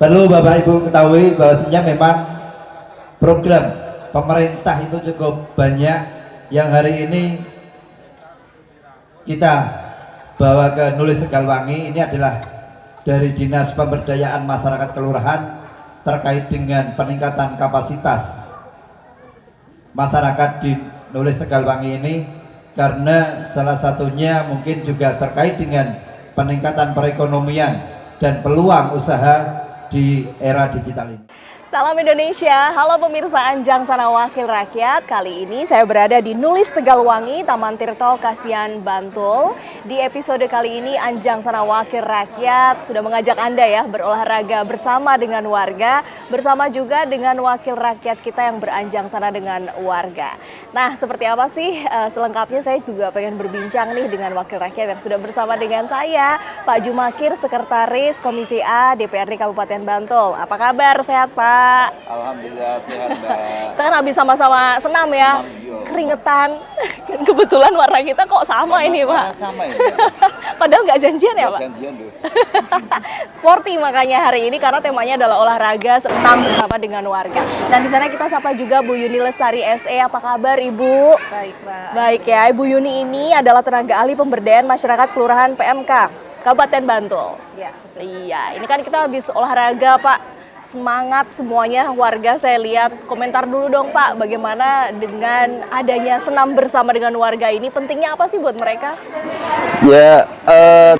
Perlu Bapak Ibu ketahui bahwasanya memang program pemerintah itu cukup banyak yang hari ini kita bawa ke Nulis Tegalwangi. Ini adalah dari Dinas Pemberdayaan Masyarakat Kelurahan terkait dengan peningkatan kapasitas masyarakat di Nulis Tegalwangi ini, karena salah satunya mungkin juga terkait dengan peningkatan perekonomian dan peluang usaha di era digital ini. Salam Indonesia, halo pemirsa Anjang Sana Wakil Rakyat. Kali ini saya berada di Nulis Tegalwangi, Taman Tirto, Kasihan, Bantul. Di episode kali ini Anjang Sana Wakil Rakyat sudah mengajak Anda ya berolahraga bersama dengan warga, bersama juga dengan wakil rakyat kita yang beranjang sana dengan warga. Nah, seperti apa sih selengkapnya, saya juga pengen berbincang nih dengan wakil rakyat yang sudah bersama dengan saya, Pak Jumakir, Sekretaris Komisi A DPRD Kabupaten Bantul. Apa kabar? Sehat, Pak? Alhamdulillah sehat, Mbak. Kita kan habis sama-sama senam ya, keringetan. Kebetulan warna kita kok sama ini, Pak. Sama ini. Padahal nggak janjian ya, Pak? Janjian loh. Sporty makanya hari ini karena temanya adalah olahraga senam bersama dengan warga. Dan di sana kita sapa juga Bu Yuni Lestari SE. Apa kabar, Ibu? Baik, Mbak. Baik ya, Ibu Yuni ini adalah tenaga ahli pemberdayaan masyarakat Kelurahan PMK Kabupaten Bantul. Ya. Iya, ini kan kita habis olahraga, Pak. Semangat semuanya warga, saya lihat. Komentar dulu dong, Pak, bagaimana dengan adanya senam bersama dengan warga ini, pentingnya apa sih buat mereka? Ya,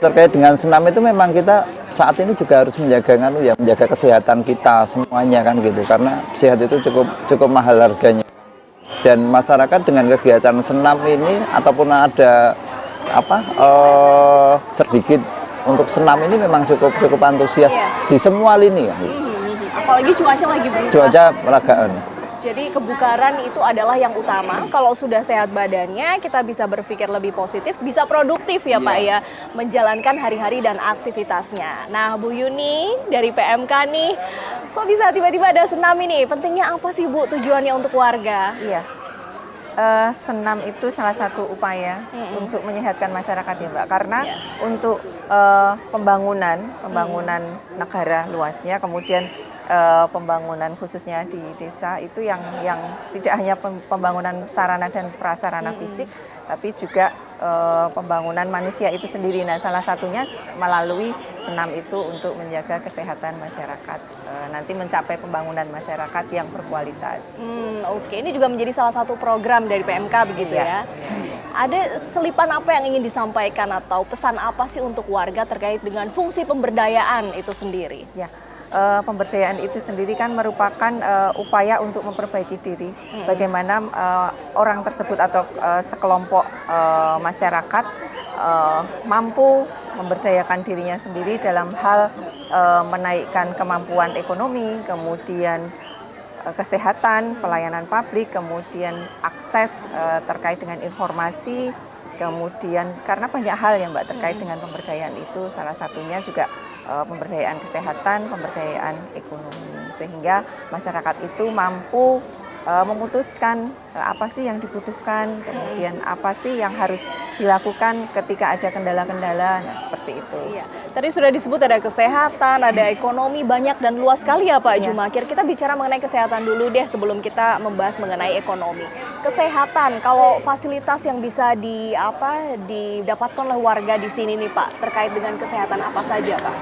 terkait dengan senam itu memang kita saat ini juga harus menjaga kesehatan kita semuanya kan gitu, karena sehat itu cukup mahal harganya. Dan masyarakat dengan kegiatan senam ini ataupun ada sedikit untuk senam ini memang cukup antusias di semua lini ya. Apalagi cuaca lagi berubah. Cuaca peragaan. Jadi kebugaran itu adalah yang utama. Kalau sudah sehat badannya, kita bisa berpikir lebih positif, bisa produktif ya Pak ya, menjalankan hari-hari dan aktivitasnya. Nah, Bu Yuni dari PMK nih, kok bisa tiba-tiba ada senam ini? Pentingnya apa sih, Bu, tujuannya untuk warga? Iya. Senam itu salah satu upaya untuk menyehatkan masyarakat ya, Mbak. Karena untuk pembangunan negara luasnya, kemudian pembangunan khususnya di desa itu yang tidak hanya pembangunan sarana dan prasarana fisik, tapi juga pembangunan manusia itu sendiri. Nah, salah satunya melalui senam itu untuk menjaga kesehatan masyarakat, nanti mencapai pembangunan masyarakat yang berkualitas. Oke, ini juga menjadi salah satu program dari PMK begitu ya. Ada selipan apa yang ingin disampaikan atau pesan apa sih untuk warga terkait dengan fungsi pemberdayaan itu sendiri? Ya. Pemberdayaan itu sendiri kan merupakan upaya untuk memperbaiki diri. Bagaimana orang tersebut atau sekelompok masyarakat mampu memberdayakan dirinya sendiri dalam hal menaikkan kemampuan ekonomi, kemudian kesehatan, pelayanan publik, kemudian akses terkait dengan informasi, kemudian karena banyak hal yang Mbak terkait dengan pemberdayaan itu, salah satunya juga pemberdayaan kesehatan, pemberdayaan ekonomi, sehingga masyarakat itu mampu memutuskan apa sih yang dibutuhkan, kemudian apa sih yang harus dilakukan ketika ada kendala-kendala, nah seperti itu. Iya. Tadi sudah disebut ada kesehatan, ada ekonomi, banyak dan luas sekali ya Pak Jumakir. Kita bicara mengenai kesehatan dulu deh sebelum kita membahas mengenai ekonomi. Kesehatan, kalau fasilitas yang bisa didapatkan oleh warga di sini nih Pak, terkait dengan kesehatan apa saja Pak?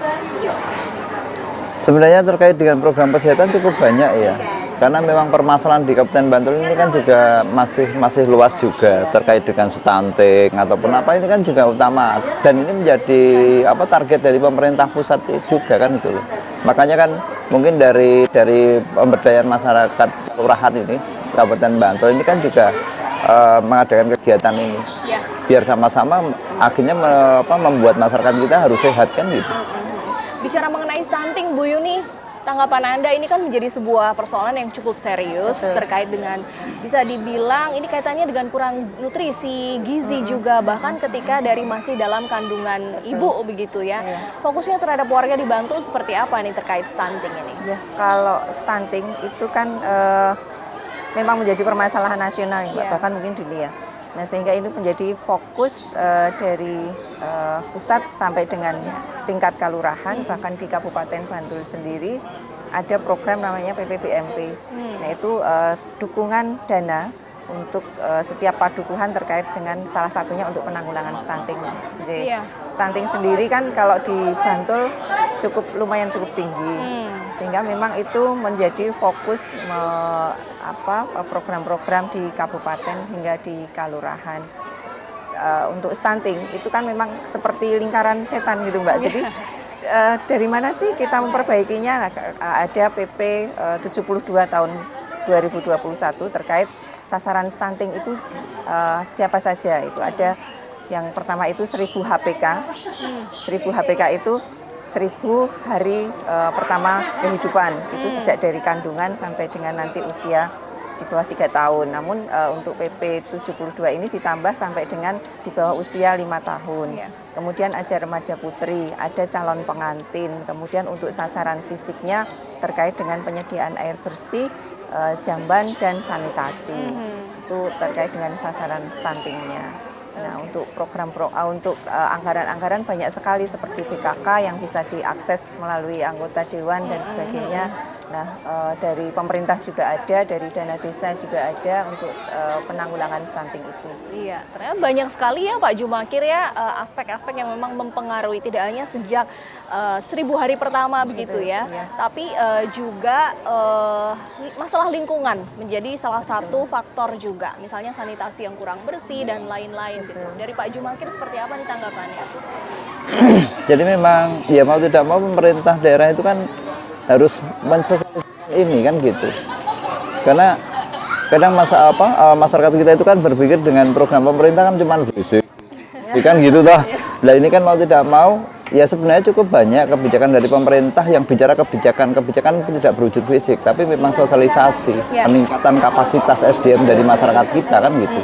Sebenarnya terkait dengan program kesehatan cukup banyak ya. Karena memang permasalahan di Kabupaten Bantul ini kan juga masih luas juga terkait dengan stunting ataupun apa, ini kan juga utama, dan ini menjadi target dari pemerintah pusat juga kan itu loh. Makanya kan mungkin dari pemberdayaan masyarakat kelurahan ini Kabupaten Bantul ini kan juga mengadakan kegiatan ini biar sama-sama akhirnya membuat masyarakat kita harus sehat kan gitu. Bicara mengenai stunting Bu Yuni, tanggapan Anda ini kan menjadi sebuah persoalan yang cukup serius. Betul. Terkait dengan bisa dibilang ini kaitannya dengan kurang nutrisi, gizi juga, bahkan ketika dari masih dalam kandungan ibu begitu ya. Fokusnya terhadap warga di Bantul seperti apa nih terkait stunting ini? Ya, kalau stunting itu kan memang menjadi permasalahan nasional ya, bahkan mungkin dunia. Nah, sehingga ini menjadi fokus dari pusat sampai dengan tingkat kelurahan, bahkan di Kabupaten Bantul sendiri ada program namanya PPBMP. Nah, itu dukungan dana untuk setiap padukuhan terkait dengan salah satunya untuk penanggulangan stunting. Jadi, stunting sendiri kan kalau di Bantul lumayan cukup tinggi, sehingga memang itu menjadi fokus program-program di kabupaten hingga di kelurahan. Untuk stunting itu kan memang seperti lingkaran setan gitu Mbak. Jadi dari mana sih kita memperbaikinya? Nah, ada PP 72 tahun 2021 terkait sasaran stunting itu siapa saja. Itu ada yang pertama itu 1000 HPK. 1000 HPK itu 1000 hari pertama kehidupan. Itu sejak dari kandungan sampai dengan nanti usia di bawah 3 tahun. Namun untuk PP 72 ini ditambah sampai dengan di bawah usia 5 tahun. Kemudian ada remaja putri, ada calon pengantin. Kemudian untuk sasaran fisiknya terkait dengan penyediaan air bersih, jamban dan sanitasi. Itu terkait dengan sasaran stuntingnya. Nah, untuk untuk anggaran-anggaran banyak sekali seperti BKK yang bisa diakses melalui anggota dewan dan sebagainya. Nah, dari pemerintah juga ada, dari dana desa juga ada untuk penanggulangan stunting itu. Iya, ternyata banyak sekali ya Pak Jumakir ya aspek-aspek yang memang mempengaruhi tidak hanya sejak 1000 hari pertama begitu ya, tapi juga masalah lingkungan menjadi salah satu faktor juga. Misalnya sanitasi yang kurang bersih dan lain-lain gitu. Dari Pak Jumakir seperti apa nih tanggapannya? Jadi memang ya mau tidak mau pemerintah daerah itu kan harus mensosialisasikan ini kan gitu. Karena kadang masyarakat kita itu kan berpikir dengan program pemerintah kan cuma fisik. Kan gitu toh. Nah, ini kan mau tidak mau ya sebenarnya cukup banyak kebijakan dari pemerintah yang bicara kebijakan tidak berwujud fisik, tapi memang sosialisasi, peningkatan kapasitas SDM dari masyarakat kita kan gitu.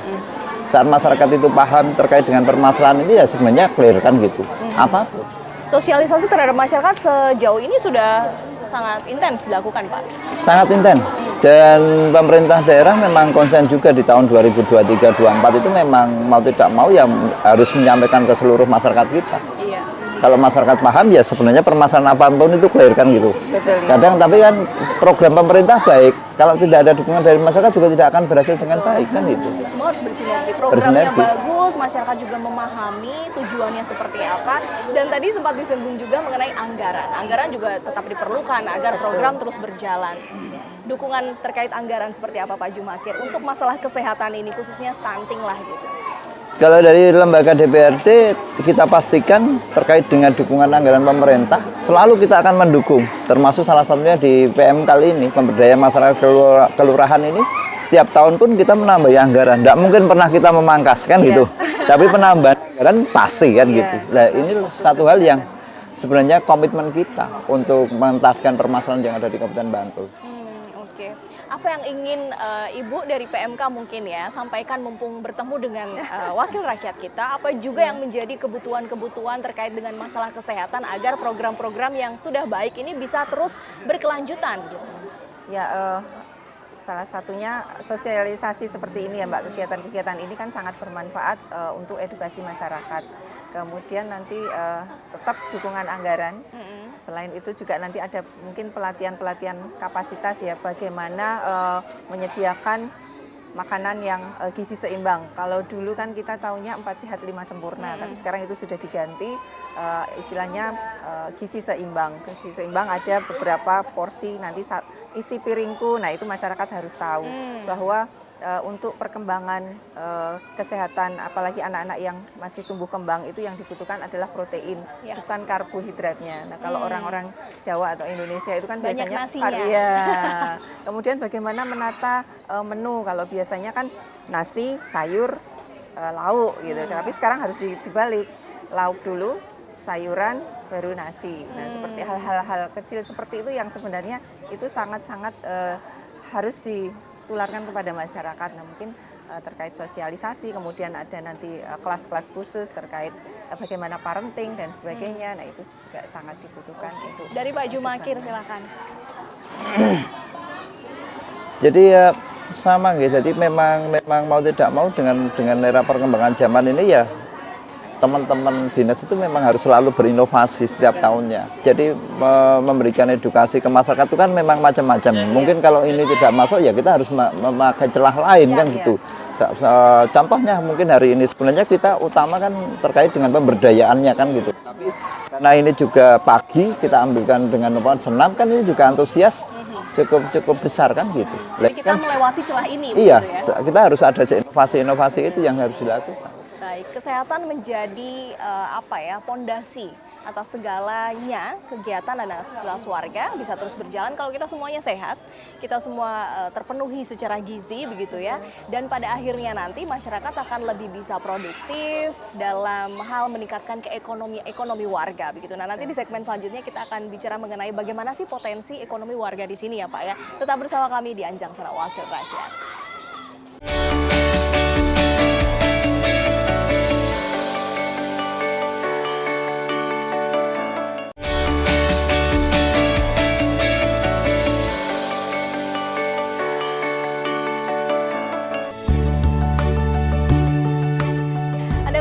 Saat masyarakat itu paham terkait dengan permasalahan ini ya sebenarnya clear kan gitu. Apapun. Sosialisasi terhadap masyarakat sejauh ini sudah sangat intens dilakukan Pak? Sangat intens. Dan pemerintah daerah memang konsen juga di tahun 2023-2024 itu memang mau tidak mau ya harus menyampaikan ke seluruh masyarakat kita. Iya. Kalau masyarakat paham ya sebenarnya permasalahan apapun itu clear kan gitu. Betul. Kadang tapi kan program pemerintah baik, kalau tidak ada dukungan dari masyarakat juga tidak akan berhasil dengan baik kan itu. Semua harus bersinergi. Programnya bagus, masyarakat juga memahami tujuannya seperti apa. Dan tadi sempat disinggung juga mengenai anggaran. Anggaran juga tetap diperlukan agar program terus berjalan. Dukungan terkait anggaran seperti apa Pak Jumakir untuk masalah kesehatan ini khususnya stunting lah gitu. Kalau dari lembaga DPRD kita pastikan terkait dengan dukungan anggaran pemerintah selalu kita akan mendukung, termasuk salah satunya di PM kali ini pemberdayaan masyarakat kelurahan ini setiap tahun pun kita menambah anggaran, tidak mungkin pernah kita memangkas kan gitu, tapi penambahan anggaran pasti kan gitu. Nah ini satu hal yang sebenarnya komitmen kita untuk mengentaskan permasalahan yang ada di Kabupaten Bantul. Oke. Apa yang ingin Ibu dari PMK mungkin ya sampaikan mumpung bertemu dengan wakil rakyat kita, apa juga yang menjadi kebutuhan-kebutuhan terkait dengan masalah kesehatan agar program-program yang sudah baik ini bisa terus berkelanjutan gitu. Ya, salah satunya sosialisasi seperti ini ya Mbak, kegiatan-kegiatan ini kan sangat bermanfaat untuk edukasi masyarakat. Kemudian nanti tetap dukungan anggaran. Selain itu juga nanti ada mungkin pelatihan-pelatihan kapasitas ya, bagaimana menyediakan makanan yang gizi seimbang. Kalau dulu kan kita taunya 4 sehat 5 sempurna, tapi sekarang itu sudah diganti istilahnya gizi seimbang. Gizi seimbang ada beberapa porsi nanti isi piringku. Nah, itu masyarakat harus tahu bahwa untuk perkembangan kesehatan apalagi anak-anak yang masih tumbuh kembang itu yang dibutuhkan adalah protein, bukan karbohidratnya. Nah, kalau orang-orang Jawa atau Indonesia itu kan banyak biasanya ya. Kemudian bagaimana menata menu, kalau biasanya kan nasi, sayur, lauk gitu. Tapi sekarang harus dibalik. Lauk dulu, sayuran, baru nasi. Nah, seperti hal-hal kecil seperti itu yang sebenarnya itu sangat-sangat harus ditularkan kepada masyarakat. Nah, mungkin terkait sosialisasi, kemudian ada nanti kelas-kelas khusus terkait bagaimana parenting dan sebagainya. Nah, itu juga sangat dibutuhkan untuk dari Pak Jumakir silakan. Jadi ya Sama gitu. Jadi memang mau tidak mau dengan era perkembangan zaman ini ya teman-teman dinas itu memang harus selalu berinovasi setiap tahunnya. Jadi memberikan edukasi ke masyarakat itu kan memang macam-macam. Mungkin kalau ini tidak masuk ya kita harus memakai celah lain kan gitu. Contohnya mungkin hari ini sebenarnya kita utamakan terkait dengan pemberdayaannya kan gitu. Tapi karena ini juga pagi kita ambilkan dengan senam kan ini juga antusias cukup besar kan gitu. Jadi kita melewati celah ini. Iya, begitu ya? kita harus ada inovasi-inovasi itu yang harus dilakukan. Baik, kesehatan menjadi pondasi atas segalanya kegiatan dan aktivitas warga bisa terus berjalan kalau kita semuanya sehat, kita semua terpenuhi secara gizi begitu ya. Dan pada akhirnya nanti masyarakat akan lebih bisa produktif dalam hal meningkatkan ekonomi warga begitu. Nah, nanti di segmen selanjutnya kita akan bicara mengenai bagaimana sih potensi ekonomi warga di sini ya Pak ya. Tetap bersama kami di Anjang Sana Wakil Rakyat.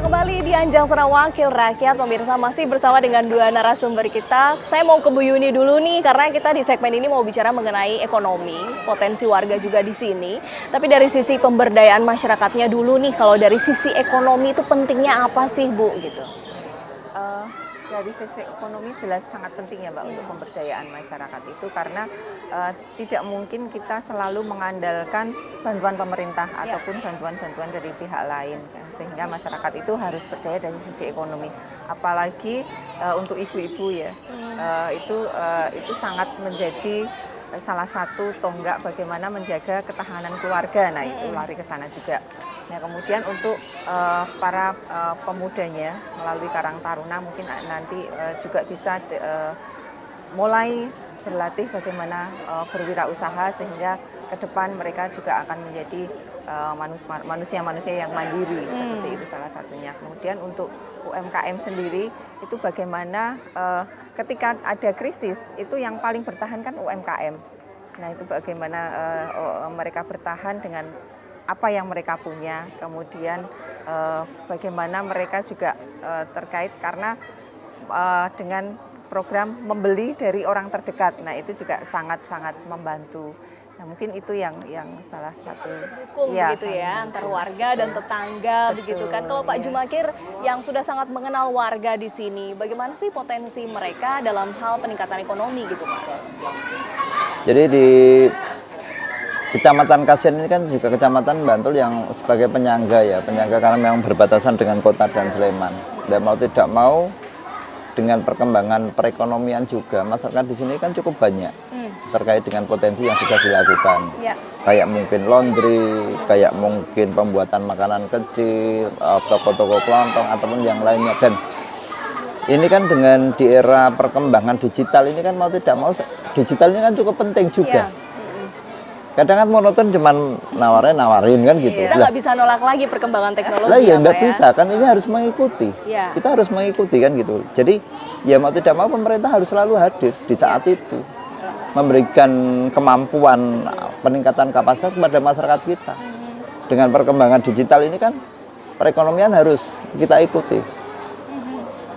Kembali di Anjang Sana Wakil Rakyat, pemirsa masih bersama dengan dua narasumber kita. Saya mau ke Bu Yuni dulu nih, karena kita di segmen ini mau bicara mengenai ekonomi, potensi warga juga di sini. Tapi dari sisi pemberdayaan masyarakatnya dulu nih, kalau dari sisi ekonomi itu pentingnya apa sih Bu gitu? Dari sisi ekonomi jelas sangat penting ya Mbak untuk pemberdayaan masyarakat itu karena tidak mungkin kita selalu mengandalkan bantuan pemerintah ataupun bantuan-bantuan dari pihak lain kan. Sehingga masyarakat itu harus berdaya dari sisi ekonomi, apalagi untuk ibu-ibu ya itu sangat menjadi salah satu tonggak bagaimana menjaga ketahanan keluarga. Nah itu lari ke sana juga. Nah kemudian untuk para pemudanya melalui Karang Taruna mungkin nanti juga bisa mulai berlatih bagaimana berwirausaha sehingga ke depan mereka juga akan menjadi manusia-manusia yang mandiri seperti itu salah satunya. Kemudian untuk UMKM sendiri itu bagaimana ketika ada krisis itu yang paling bertahan kan UMKM. Nah itu bagaimana mereka bertahan dengan apa yang mereka punya, kemudian bagaimana mereka juga terkait karena dengan program membeli dari orang terdekat. Nah itu juga sangat-sangat membantu. Nah mungkin itu yang salah satu dukung begitu ya antar warga dan tetangga. Betul, begitu kan. Kalau Pak Jumakir yang sudah sangat mengenal warga di sini, bagaimana sih potensi mereka dalam hal peningkatan ekonomi gitu Pak? Jadi di Kecamatan Kasihan ini kan juga kecamatan Bantul yang sebagai penyangga karena memang berbatasan dengan kota dan Sleman. Dan mau tidak mau dengan perkembangan perekonomian juga masyarakat di sini kan cukup banyak terkait dengan potensi yang sudah dilakukan. Kayak mungkin laundry, kayak mungkin pembuatan makanan kecil, toko-toko kelontong ataupun yang lainnya. Dan ini kan dengan di era perkembangan digital ini kan mau tidak mau digital ini kan cukup penting juga. Kadang kan monoton cuman nawarin kan gitu. Kita nggak bisa nolak lagi perkembangan teknologi. Lah ya nggak bisa kan, ini harus mengikuti. Kita harus mengikuti kan gitu. Jadi ya mau tidak mau pemerintah harus selalu hadir di saat itu, memberikan kemampuan peningkatan kapasitas kepada masyarakat kita. Dengan perkembangan digital ini kan perekonomian harus kita ikuti.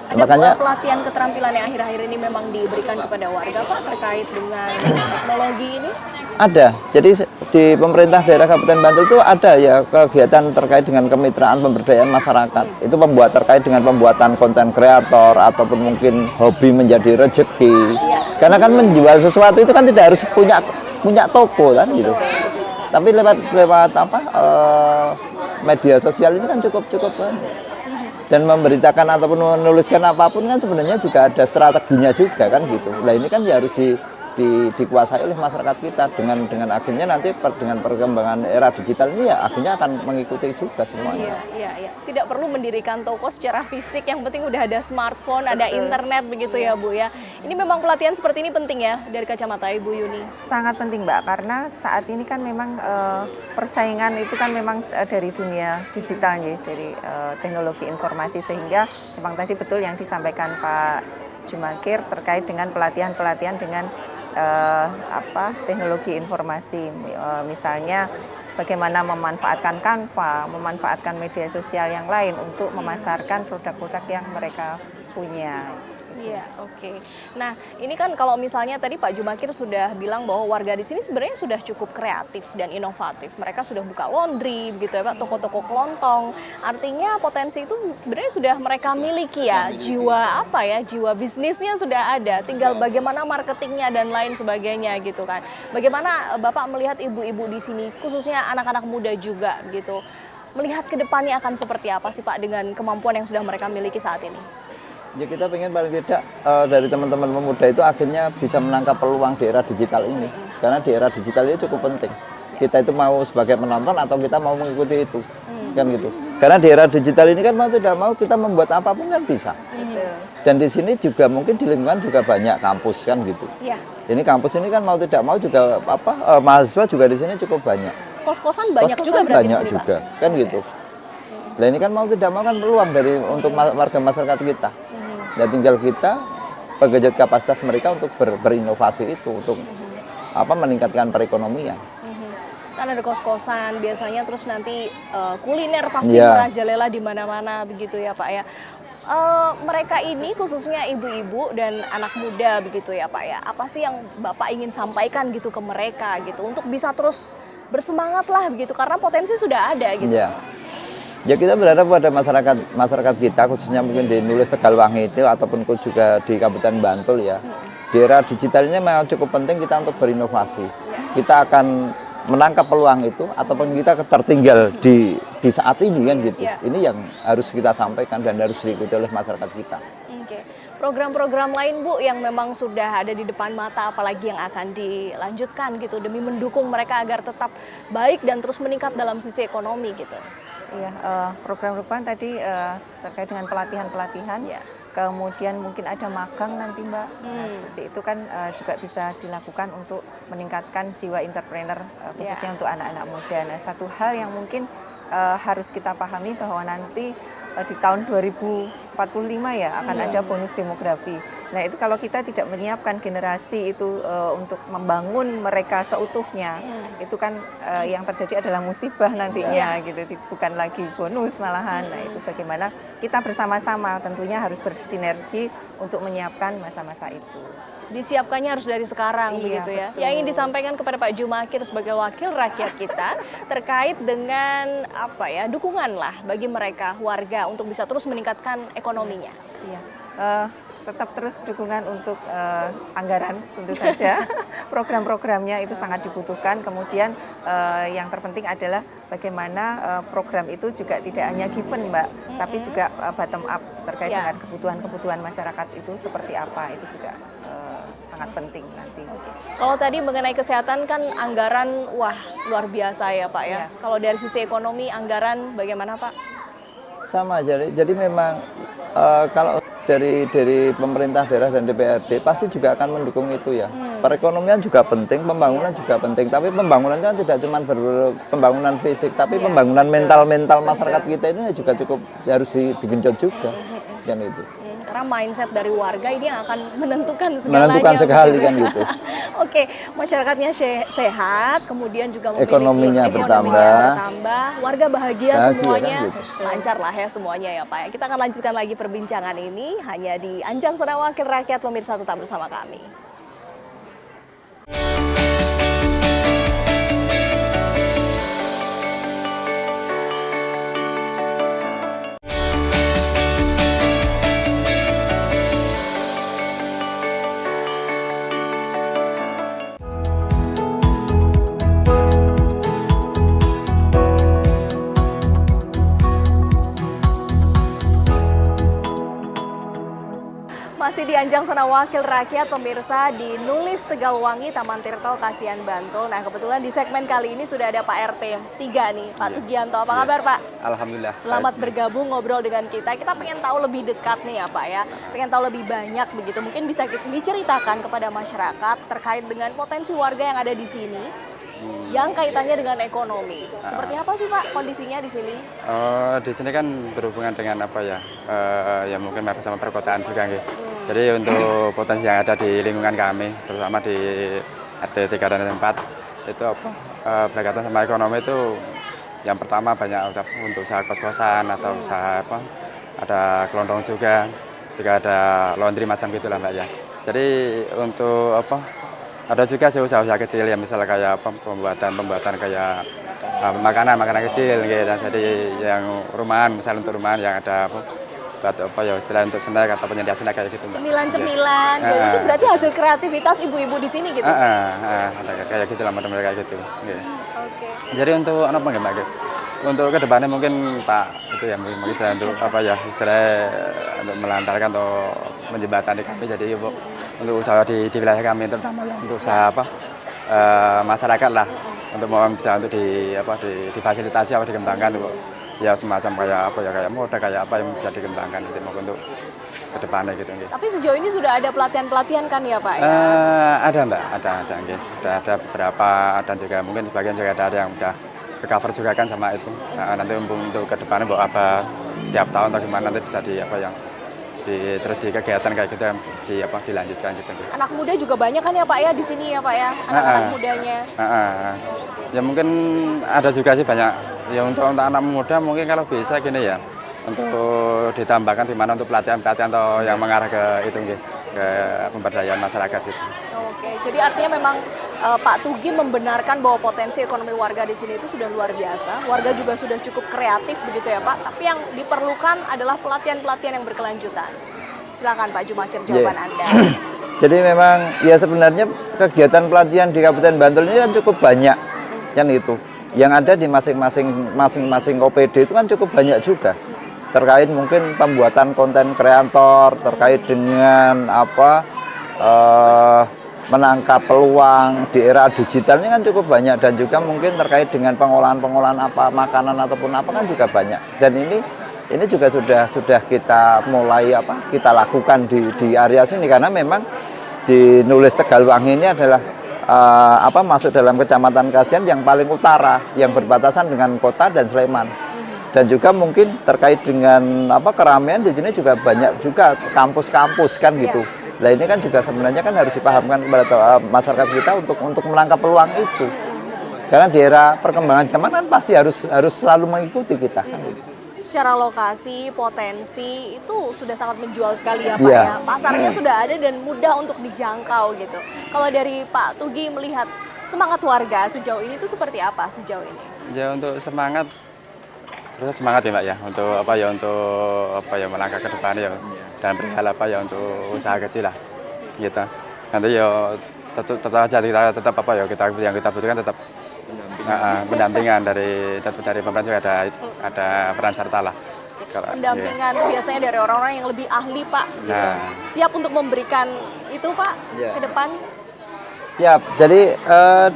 Ada makanya pelatihan keterampilan yang akhir-akhir ini memang diberikan kepada warga Pak terkait dengan teknologi ini? Ada. Jadi di pemerintah daerah Kabupaten Bantul itu ada ya kegiatan terkait dengan kemitraan pemberdayaan masyarakat. Itu terkait dengan pembuatan konten kreator ataupun mungkin hobi menjadi rezeki. Karena kan menjual sesuatu itu kan tidak harus punya toko kan gitu. Tapi lewat media sosial ini kan cukup kan. Dan memberitakan ataupun menuliskan apapun kan sebenarnya juga ada strateginya juga kan gitu. Nah ini kan ya harus dikuasai oleh masyarakat kita dengan akhirnya nanti dengan perkembangan era digital ini ya akhirnya akan mengikuti juga semuanya. Iya. Tidak perlu mendirikan toko secara fisik, yang penting udah ada smartphone, ada internet begitu ya Bu ya. Ini memang pelatihan seperti ini penting ya dari kacamata Ibu Yuni. Sangat penting Mbak, karena saat ini kan memang persaingan itu kan memang dari dunia digital ya, dari teknologi informasi, sehingga memang tadi betul yang disampaikan Pak Jumakir terkait dengan pelatihan dengan teknologi informasi, misalnya bagaimana memanfaatkan Canva, memanfaatkan media sosial yang lain untuk memasarkan produk-produk yang mereka punya. Iya, oke. Nah, ini kan kalau misalnya tadi Pak Jumakir sudah bilang bahwa warga di sini sebenarnya sudah cukup kreatif dan inovatif. Mereka sudah buka laundry, begitu ya Pak, toko-toko kelontong. Artinya potensi itu sebenarnya sudah mereka miliki ya. Jiwa jiwa bisnisnya sudah ada. Tinggal bagaimana marketingnya dan lain sebagainya gitu kan. Bagaimana Bapak melihat ibu-ibu di sini, khususnya anak-anak muda juga gitu. Melihat ke depannya akan seperti apa sih Pak dengan kemampuan yang sudah mereka miliki saat ini? Ya kita pengen paling tidak dari teman-teman pemuda itu akhirnya bisa menangkap peluang di era digital ini. Karena di era digital ini cukup penting. Kita itu mau sebagai penonton atau kita mau mengikuti itu. Kan gitu. Karena di era digital ini kan mau tidak mau kita membuat apapun kan bisa. Dan di sini juga mungkin di lingkungan juga banyak kampus kan gitu. Iya. Ini kampus ini kan mau tidak mau juga mahasiswa juga di sini cukup banyak. Kos-kosan banyak Kos-kosan juga berarti banyak di sini juga, Pak? kan gitu. Nah ini kan mau tidak mau kan peluang untuk warga masyarakat kita. Ya tinggal kita menggenjot kapasitas mereka untuk berinovasi itu, untuk meningkatkan perekonomian. Kan ada kos-kosan biasanya, terus nanti kuliner pasti Iya. merajalela di mana-mana begitu ya Pak ya. Mereka ini khususnya ibu-ibu dan anak muda begitu ya Pak ya. Apa sih yang Bapak ingin sampaikan gitu ke mereka gitu untuk bisa terus bersemangat lah begitu karena potensi sudah ada gitu. Ya. Ya kita berharap pada masyarakat kita khususnya mungkin di Nulis Tegalwangi itu ataupun juga di Kabupaten Bantul ya. Di era digital ini memang cukup penting kita untuk berinovasi. Kita akan menangkap peluang itu ataupun kita tertinggal di saat ini kan gitu. Ya. Ini yang harus kita sampaikan dan harus diikuti oleh masyarakat kita. Oke. Program-program lain Bu yang memang sudah ada di depan mata apalagi yang akan dilanjutkan gitu demi mendukung mereka agar tetap baik dan terus meningkat dalam sisi ekonomi gitu. Iya, program-program tadi terkait dengan pelatihan-pelatihan, Ya. kemudian mungkin ada magang nanti Mbak. Nah, seperti itu kan juga bisa dilakukan untuk meningkatkan jiwa entrepreneur khususnya untuk anak-anak muda. Nah, satu hal yang mungkin harus kita pahami bahwa nanti di tahun 2045 ya akan ada bonus demografi. Nah itu kalau kita tidak menyiapkan generasi itu untuk membangun mereka seutuhnya, itu kan yang terjadi adalah musibah nantinya gitu, bukan lagi bonus malahan. Nah itu bagaimana kita bersama-sama tentunya harus bersinergi untuk menyiapkan masa-masa itu. Disiapkannya harus dari sekarang Iya, begitu ya. betul. Yang ingin disampaikan kepada Pak Jumakir sebagai wakil rakyat kita terkait dengan dukungan lah bagi mereka warga untuk bisa terus meningkatkan ekonominya. Iya, tetap terus dukungan untuk anggaran tentu saja. Program-programnya itu sangat dibutuhkan. Kemudian yang terpenting adalah bagaimana program itu juga tidak hanya given Mbak, tapi juga bottom up terkait dengan kebutuhan-kebutuhan masyarakat itu seperti apa, itu juga sangat penting nanti. Kalau tadi mengenai kesehatan kan anggaran luar biasa ya Pak ya. Kalau dari sisi ekonomi anggaran bagaimana Pak? Sama jadi memang kalau dari pemerintah daerah dan DPRD pasti juga akan mendukung itu ya. Perekonomian juga penting, pembangunan juga penting. Tapi pembangunan kan tidak cuma pembangunan fisik, tapi pembangunan mental masyarakat kita ini juga cukup harus digenjot juga, kan itu. Karena mindset dari warga ini yang akan menentukan segalanya. Menentukan sekali kan gitu. Oke, masyarakatnya sehat, kemudian juga memiliki Ekonominya bertambah, warga bahagia semuanya, kan gitu. lancar lah ya semuanya ya Pak. Kita akan lanjutkan lagi perbincangan ini hanya di Anjang Sana Wakil Rakyat, pemirsa tetap bersama kami. Masih di Anjang Sana Wakil Rakyat, pemirsa di Nulis Tegalwangi, Taman Tirto, Kasihan Bantul. Nah kebetulan di segmen kali ini sudah ada Pak RT 3 nih, Pak Tugianto. Apa kabar Pak? Alhamdulillah. Selamat bergabung ngobrol dengan kita. Kita pengen tahu lebih dekat nih ya Pak ya. Pengen tahu lebih banyak begitu. Mungkin bisa diceritakan kepada masyarakat terkait dengan potensi warga yang ada di sini. Yang kaitannya dengan ekonomi. Seperti apa sih Pak kondisinya di sini? Di sini kan berhubungan dengan apa ya? Ya mungkin sama perkotaan juga nggih. Jadi untuk potensi yang ada di lingkungan kami, terutama di RT 3 dan RT 4, itu apa, berkaitan sama ekonomi itu yang pertama banyak untuk usaha kos-kosan atau usaha apa, ada kelondong juga ada laundry macam gitulah Mbak ya. Jadi untuk apa, ada juga sih usaha-usaha kecil ya, misalnya kayak pembuatan kayak makanan kecil gitu. Jadi yang rumahan, misalnya untuk rumahan yang ada apa ya istilah untuk snack atau penyedia snack kayak gitu. Cemilan-cemilan, gitu. Itu berarti hasil kreativitas ibu-ibu di sini gitu? Kayak gitu lah, model kayak gitu. Gitu. Oke. Jadi untuk apa Mbak? Untuk kedepannya mungkin Pak itu ya mungkin bisa untuk apa ya istilahnya untuk melantarkan atau menjembatani kami. Jadi untuk usaha di wilayah kami terutama ya, untuk usaha apa masyarakat lah untuk mau bisa untuk difasilitasi atau dikembangkan ya semacam kayak apa ya kayak moda kayak apa yang bisa dikembangkan itu untuk kedepannya gitu. Tapi sejauh ini sudah ada pelatihan-pelatihan kan ya Pak ya? Ada Mbak, ada beberapa dan juga mungkin sebagian juga ada yang udah cover juga kan sama itu. Nah, nanti untuk kedepannya bahwa apa tiap tahun atau gimana nanti bisa terus di kegiatan kayak gitu dilanjutkan gitu. Anak muda juga banyak kan ya Pak ya di sini ya Pak ya, anak-anak mudanya. Ya mungkin ada juga sih banyak. Ya untuk anak muda mungkin kalau bisa gini ya, untuk ditambahkan di mana untuk pelatihan-pelatihan atau yang mengarah ke itu ke pemberdayaan masyarakat gitu. Oke, jadi artinya memang Pak Tugi membenarkan bahwa potensi ekonomi warga di sini itu sudah luar biasa. Warga juga sudah cukup kreatif begitu ya Pak. Tapi yang diperlukan adalah pelatihan-pelatihan yang berkelanjutan. Silakan Pak Jumakir jawaban Anda. Jadi memang ya sebenarnya kegiatan pelatihan di Kabupaten Bantul ini kan cukup banyak kan itu. Yang ada di masing-masing OPD itu kan cukup banyak juga. Terkait mungkin pembuatan konten kreator, terkait dengan menangkap peluang di era digital ini kan cukup banyak, dan juga mungkin terkait dengan pengolahan apa makanan ataupun apa kan juga banyak. Dan ini juga sudah kita mulai kita lakukan di area sini, karena memang di Nulis Tegalwangi ini adalah masuk dalam Kecamatan Kasihan yang paling utara yang berbatasan dengan kota dan Sleman. Dan juga mungkin terkait dengan keramaian di sini juga banyak juga kampus-kampus kan gitu. Nah ini kan juga sebenarnya kan harus dipahamkan kepada masyarakat kita untuk menangkap peluang itu. Karena di era perkembangan zaman kan pasti harus selalu mengikuti kita. Secara lokasi, potensi itu sudah sangat menjual sekali ya Pak ya. Pasarnya sudah ada dan mudah untuk dijangkau gitu. Kalau dari Pak Tugi melihat semangat warga sejauh ini itu seperti apa sejauh ini? Ya untuk semangat terus semangat ya Mbak ya untuk melangkah ke depan ya dan berhal untuk usaha kecil lah gitu. Nanti ya tetap aja kita yang kita butuhkan tetap pendampingan dari pemerintah juga ada peran serta lah. Pendampingan biasanya dari orang-orang yang lebih ahli Pak gitu. Siap untuk memberikan itu Pak ke depan? Siap. Jadi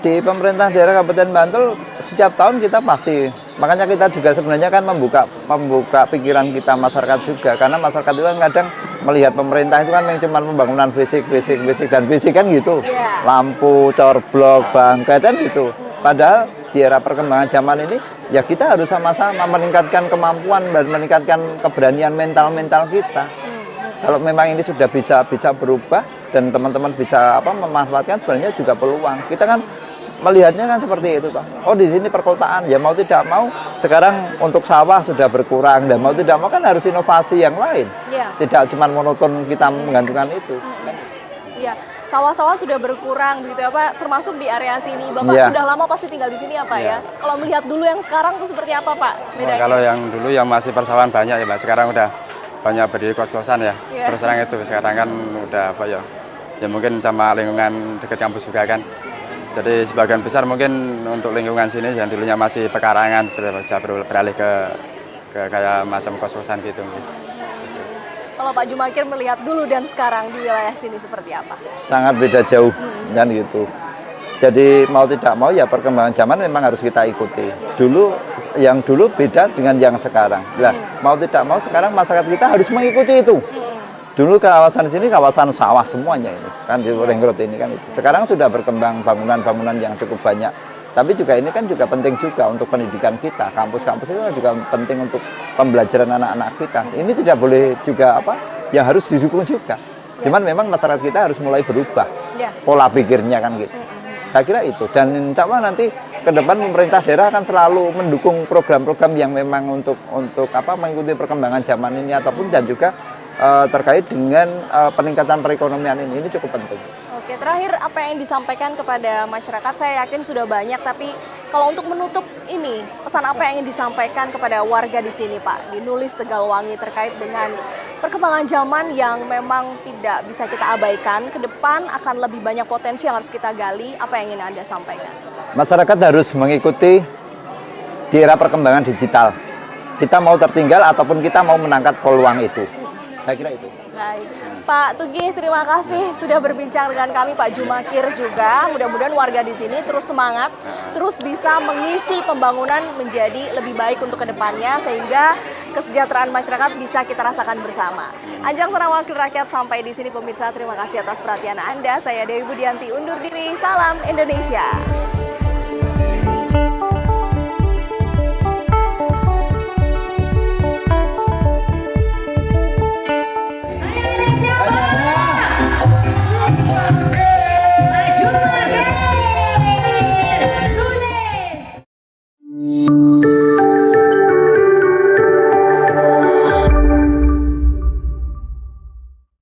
di pemerintah daerah Kabupaten Bantul setiap tahun kita pasti, makanya kita juga sebenarnya kan membuka pikiran kita masyarakat juga, karena masyarakat itu kan kadang melihat pemerintah itu kan yang cuma pembangunan basic dan basic kan gitu, lampu, corblok, bangkai kan gitu. Padahal di era perkembangan zaman ini ya kita harus sama-sama meningkatkan kemampuan dan meningkatkan keberanian mental kita. Kalau memang ini sudah bisa berubah dan teman-teman bisa memanfaatkan, sebenarnya juga peluang. Kita kan melihatnya kan seperti itu toh. Oh di sini perkotaan ya mau tidak mau sekarang untuk sawah sudah berkurang, dan mau tidak mau kan harus inovasi yang lain. Tidak cuma monoton kita menggantungkan itu. Iya. Sawah-sawah sudah berkurang begitu ya Pak, termasuk di area sini. Bapak sudah lama pasti tinggal di sini ya Pak ya. Kalau melihat dulu yang sekarang itu seperti apa Pak bedanya? Kalau yang dulu yang masih persawahan banyak ya Mbak, sekarang udah banyak berdiri kos-kosan ya. Terus terang itu sekarang kan udah ya mungkin sama lingkungan dekat kampus juga kan. Jadi sebagian besar mungkin untuk lingkungan sini yang dulunya masih pekarangan sudah beralih ke kayak macam kos-kosan gitu. Kalau Pak Jumakir melihat dulu dan sekarang di wilayah sini seperti apa? Sangat beda jauh kan gitu. Jadi mau tidak mau ya perkembangan zaman memang harus kita ikuti. Yang dulu beda dengan yang sekarang. Nah, mau tidak mau sekarang masyarakat kita harus mengikuti itu. Dulu kawasan sini kawasan sawah semuanya ini kan di Ring Road ini kan. Sekarang sudah berkembang bangunan-bangunan yang cukup banyak. Tapi juga ini kan juga penting juga untuk pendidikan kita. Kampus-kampus itu juga penting untuk pembelajaran anak-anak kita. Ini tidak boleh juga yang harus didukung juga. Cuman memang masyarakat kita harus mulai berubah Ya. pola pikirnya kan gitu. Saya kira itu, dan insya Allah nanti ke depan pemerintah daerah akan selalu mendukung program-program yang memang untuk mengikuti perkembangan zaman ini ataupun dan juga terkait dengan peningkatan perekonomian ini cukup penting. Oke, terakhir apa yang disampaikan kepada masyarakat? Saya yakin sudah banyak, tapi kalau untuk menutup ini, pesan apa yang ingin disampaikan kepada warga di sini, Pak, di Nulis Tegalwangi terkait dengan perkembangan zaman yang memang tidak bisa kita abaikan, ke depan akan lebih banyak potensi yang harus kita gali, apa yang ingin Anda sampaikan? Masyarakat harus mengikuti di era perkembangan digital. Kita mau tertinggal ataupun kita mau menangkap peluang itu. Saya kira itu. Baik. Pak Tugi, terima kasih sudah berbincang dengan kami, Pak Jumakir juga. Mudah-mudahan warga di sini terus semangat, terus bisa mengisi pembangunan menjadi lebih baik untuk kedepannya, sehingga kesejahteraan masyarakat bisa kita rasakan bersama. Anjang Sana Wakil Rakyat sampai di sini pemirsa. Terima kasih atas perhatian Anda. Saya Dewi Budianti undur diri. Salam Indonesia.